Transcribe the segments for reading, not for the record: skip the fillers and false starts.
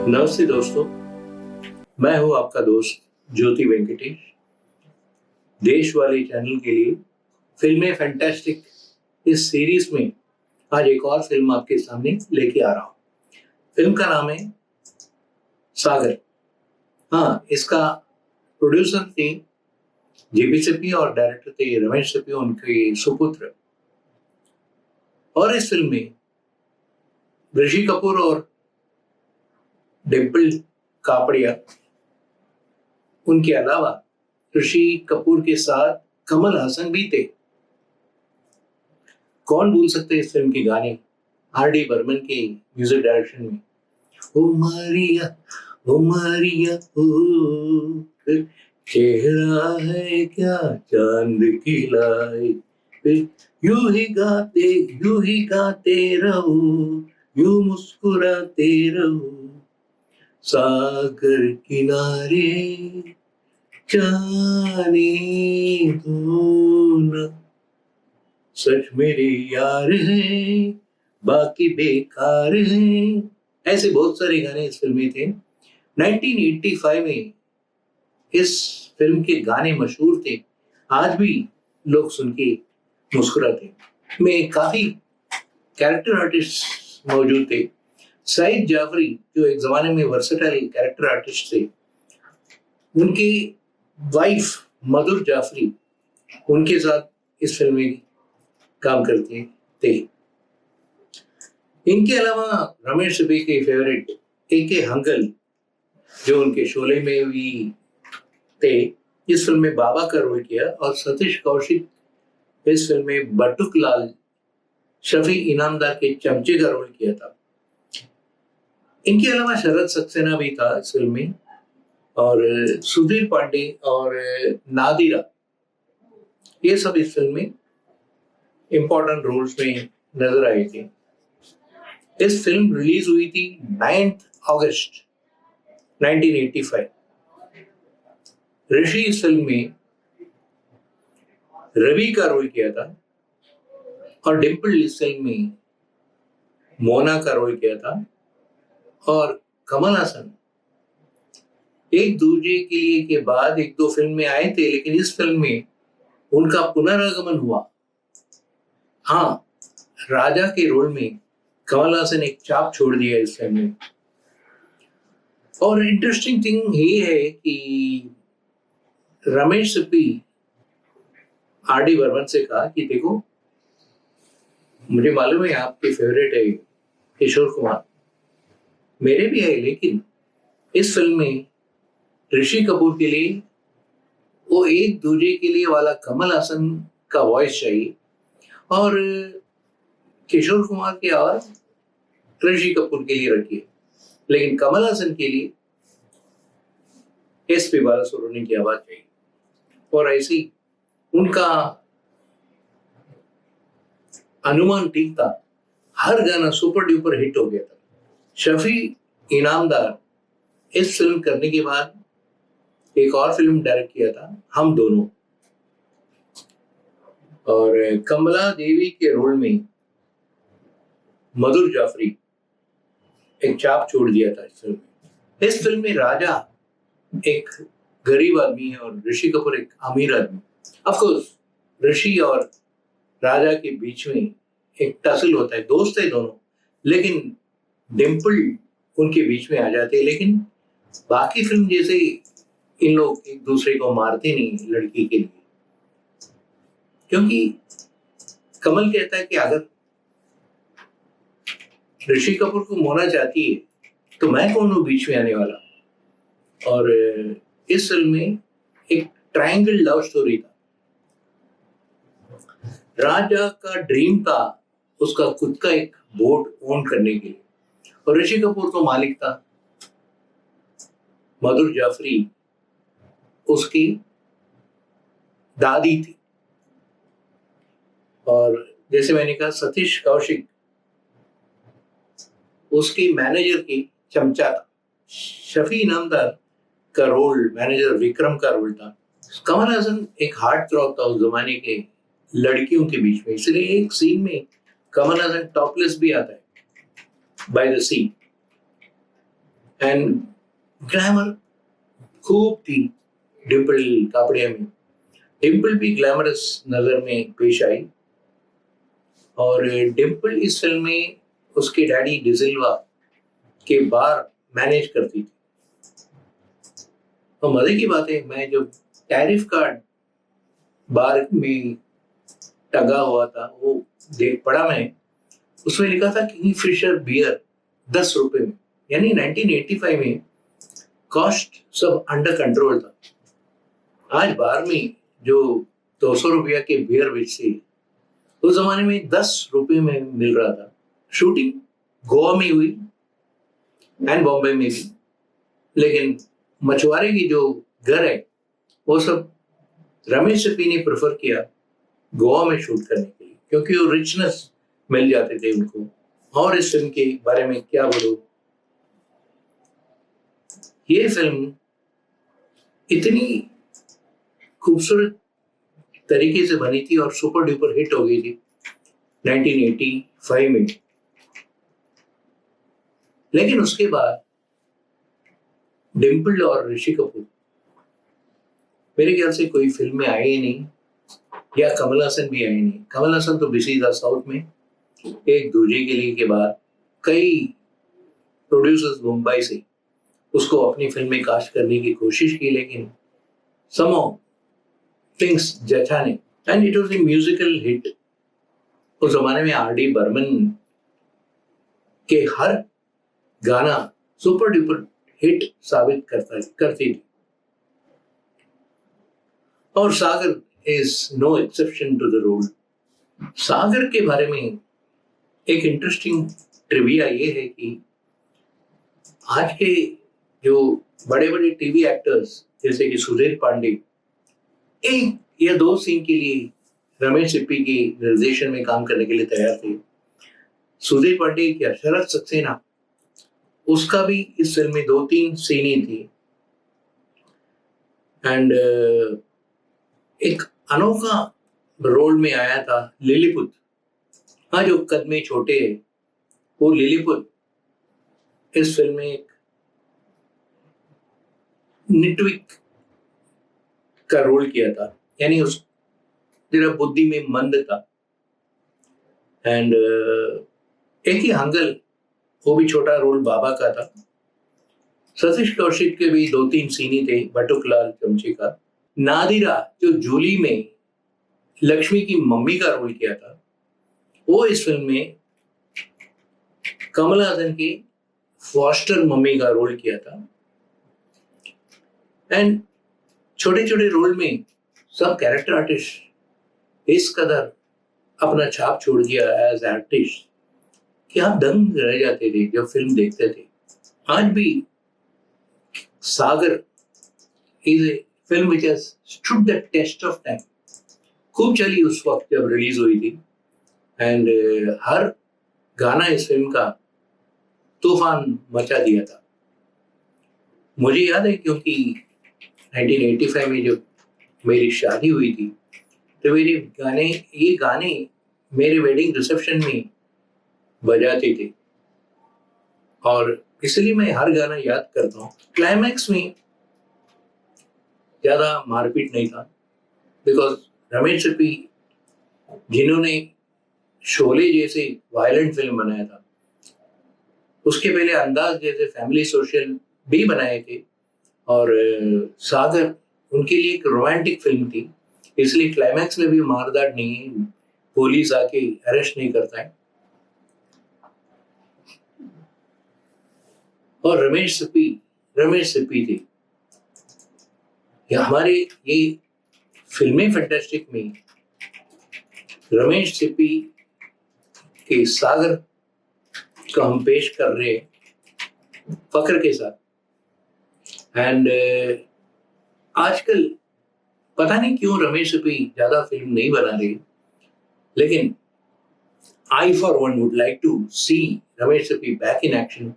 नमस्ते दोस्तों, मैं हूं आपका दोस्त ज्योति वेंकटेश। देश वाले चैनल के लिए फिल्में फैंटास्टिक इस सीरीज में आज एक और फिल्म आपके सामने लेके आ रहा हूं। फिल्म का नाम है सागर। हाँ, इसका प्रोड्यूसर थे जेपी सिप्पी और डायरेक्टर थे रमेश सिप्पी, उनके सुपुत्र। और इस फिल्म में ऋषि कपूर और डिम्पल कापड़िया, उनके अलावा ऋषि कपूर के साथ कमल हसन भी थे। कौन भूल सकते इस फिल्म के गाने आर.डी. बर्मन के म्यूजिक डायरेक्शन में। ओ मारिया ओ, चेहरा है क्या चांद की लाई, फिर यूं ही गाते रहो, यूं मुस्कुराते रहो, सागर किनारे जाने दो ना, सच मेरे यार हैं बाकी बेकार हैं। ऐसे बहुत सारे गाने इस फिल्म में थे। 1985 में इस फिल्म के गाने मशहूर थे, आज भी लोग सुन के मुस्कुराते। में काफी कैरेक्टर आर्टिस्ट मौजूद थे। सईद जाफरी, जो एक जमाने में वर्सेटाइल कैरेक्टर आर्टिस्ट थे, उनकी वाइफ मधुर जाफरी उनके साथ इस फिल्म में काम करते थे। इनके अलावा रमेश सिप्पी के फेवरेट ए.के. हंगल, जो उनके शोले में भी थे, इस फिल्म में बाबा का रोल किया। और सतीश कौशिक इस फिल्म में बटुक लाल शफी इनामदार के चमचे का रोल किया था। इनके अलावा शरद सक्सेना भी था इस फिल्म में, और सुधीर पांडे और नादिरा, ये सब इस फिल्म में इंपॉर्टेंट रोल्स में नजर आए थे। इस फिल्म रिलीज हुई थी 9 अगस्त 1985। ऋषि इस फिल्म में रवि का रोल किया था और डिम्पल इस फिल्म में मोना का रोल किया था। और कमल हसन एक दूजे के लिए के बाद एक दो फिल्म में आए थे, लेकिन इस फिल्म में उनका पुनरागमन हुआ। हाँ, राजा के रोल में कमल हसन एक छाप छोड़ दिया इस फिल्म में। और इंटरेस्टिंग थिंग ये है कि रमेश सिप्पी आर.डी. बर्मन से कहा कि देखो, मुझे मालूम है आपके फेवरेट है किशोर कुमार, मेरे भी है, लेकिन इस फिल्म में ऋषि कपूर के लिए वो एक दूजे के लिए वाला कमल हसन का वॉइस चाहिए, और किशोर कुमार की आवाज ऋषि कपूर के लिए रखिए, लेकिन कमल हसन के लिए एस.पी. बालासुब्रमण्यम की आवाज चाहिए। और ऐसी उनका अनुमान ठीक था, हर गाना सुपर डुपर हिट हो गया था। शफी इनामदार इस फिल्म करने के बाद एक और फिल्म डायरेक्ट किया था, हम दोनों, और कमला देवी के रोल में मधुर जाफरी एक छाप छोड़ दिया था इस फिल्म में। इस फिल्म में राजा एक गरीब आदमी है और ऋषि कपूर एक अमीर आदमी। ऑफ कोर्स ऋषि और राजा के बीच में एक टसल होता है, दोस्त है दोनों, लेकिन डिम्पल उनके बीच में आ जाते हैं। लेकिन बाकी फिल्म जैसे इन लोग एक दूसरे को मारते नहीं लड़की के लिए, क्योंकि कमल कहता है कि अगर ऋषि कपूर को मोना चाहती है तो मैं कौन हूं बीच में आने वाला। और इस फिल्म में एक ट्रायंगल लव स्टोरी था। राजा का ड्रीम था उसका खुद का एक बोट ओन करने के लिए, और ऋषि कपूर तो मालिक था, मधुर जाफरी उसकी दादी थी। और जैसे मैंने कहा, सतीश कौशिक उसकी मैनेजर की चमचा था। शफी इनामदार का रोल मैनेजर विक्रम का रोल था। कमल हसन एक हार्ट थ्रॉब था उस जमाने के लड़कियों के बीच में, इसलिए एक सीन में कमल हसन टॉपलेस भी आता है by the sea. And glamour खूब थी डिम्पल कापड़िया में। डिम्पल भी ग्लैमरस नजर में पेश आई, और डिम्पल इस फिल्म में उसके डैडी डिजिल्वा के बार मैनेज करती थी। तो मजे की बात है, मैं जब टैरिफ कार्ड बार में टंगा हुआ था वो देख पड़ा मैं, उसमें लिखा था किंगफिशर बियर 10 रुपए में, यानी 1985 में कॉस्ट सब अंडर कंट्रोल था। आज बार में जो 200 रुपया के बियर बेचते, उस जमाने में 10 रुपए में मिल रहा था। शूटिंग गोवा में हुई एंड बॉम्बे में भी, लेकिन मछुआरे की जो घर है वो सब रमेश सिप्पी ने प्रेफर किया गोवा में शूट करने के लिए, क्योंकि वो रिचनेस मिल जाते थे उनको। और इस फिल्म के बारे में क्या बोलूं, ये फिल्म इतनी खूबसूरत तरीके से बनी थी और सुपर डुपर हिट हो गई थी 1985 में। लेकिन उसके बाद डिम्पल और ऋषि कपूर मेरे ख्याल से कोई फिल्म में आए ही नहीं, या कमल हसन भी आए नहीं। कमल हसन तो बिजी था साउथ में, एक दूजे के लिए के बाद कई प्रोड्यूसर्स मुंबई से उसको अपनी फिल्म में कास्ट करने की कोशिश की, लेकिन somehow things जचा नहीं, and it was a musical hit. उस जमाने में आर डी बर्मन के हर गाना सुपर डुपर हिट साबित करती थी, और Sagar is no exception to the rule. Sagar के बारे में एक इंटरेस्टिंग ट्रिविया ये है कि आज के जो बड़े बड़े टीवी एक्टर्स जैसे कि सुधीर पांडे एक या दो सीन के लिए रमेश सिप्पी के निर्देशन में काम करने के लिए तैयार थे। सुधीर पांडे क्या शरद सक्सेना, उसका भी इस फिल्म में 2-3 सीन ही थी। एंड एक अनोखा रोल में आया था लिलीपुत। हाँ, जो कद में छोटे है वो लिलीपुत इस फिल्म में एक निटविक का रोल किया था, यानी उस जरा बुद्धि में मंद था। एंड एक ही हंगल, वो भी छोटा रोल बाबा का था। सतीश कौशिक के भी 2-3 सीन ही थे, बटुकलाल चमचे का। नादिरा जो जूली में लक्ष्मी की मम्मी का रोल किया था, वो इस फिल्म में कमल हासन की फॉस्टर मम्मी का रोल किया था। एंड छोटे छोटे रोल में सब कैरेक्टर आर्टिस्ट इस कदर अपना छाप छोड़ दिया एज आर्टिस्ट कि आप दंग रह जाते थे जब फिल्म देखते थे। आज भी Sagar is a film which has stood the test of time. खूब चली उस वक्त जब रिलीज हुई थी, एंड हर गाना इस फिल्म का तूफान मचा दिया था। मुझे याद है क्योंकि 1985 में जब मेरी शादी हुई थी तो ये गाने मेरे वेडिंग रिसेप्शन में बजाते थे, और इसलिए मैं हर गाना याद करता हूँ। क्लाइमैक्स में ज्यादा मारपीट नहीं था, बिकॉज रमेश सिप्पी जिन्होंने शोले जैसे वायलेंट फिल्म बनाया था, उसके पहले अंदाज जैसे फैमिली सोशल भी बनाए थे, और सागर उनके लिए एक रोमांटिक फिल्म थी, इसलिए क्लाइमैक्स में भी मारदाट नहीं है, पुलिस आके अरेस्ट नहीं करता है। और रमेश सिप्पी थे। हमारे ये फिल्में फैंटास्टिक में रमेश सिप्पी के सागर का हम पेश कर रहे हैं फख्र के साथ। एंड आजकल पता नहीं क्यों रमेश सिप्पी ज्यादा फिल्म नहीं बना रहे, लेकिन I for one would like to see Ramesh Sippy back in action,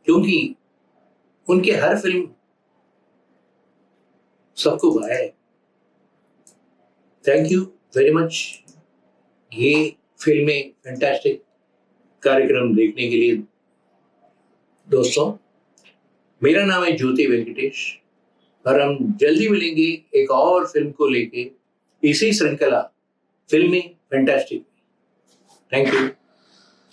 क्योंकि उनके हर फिल्म सबको भाया है। थैंक यू वेरी मच ये फिल्में फैंटास्टिक कार्यक्रम देखने के लिए दोस्तों। मेरा नाम है ज्योति वेंकटेश और हम जल्दी मिलेंगे एक और फिल्म को लेके इसी श्रृंखला फिल्मी फैंटास्टिक। Thank you.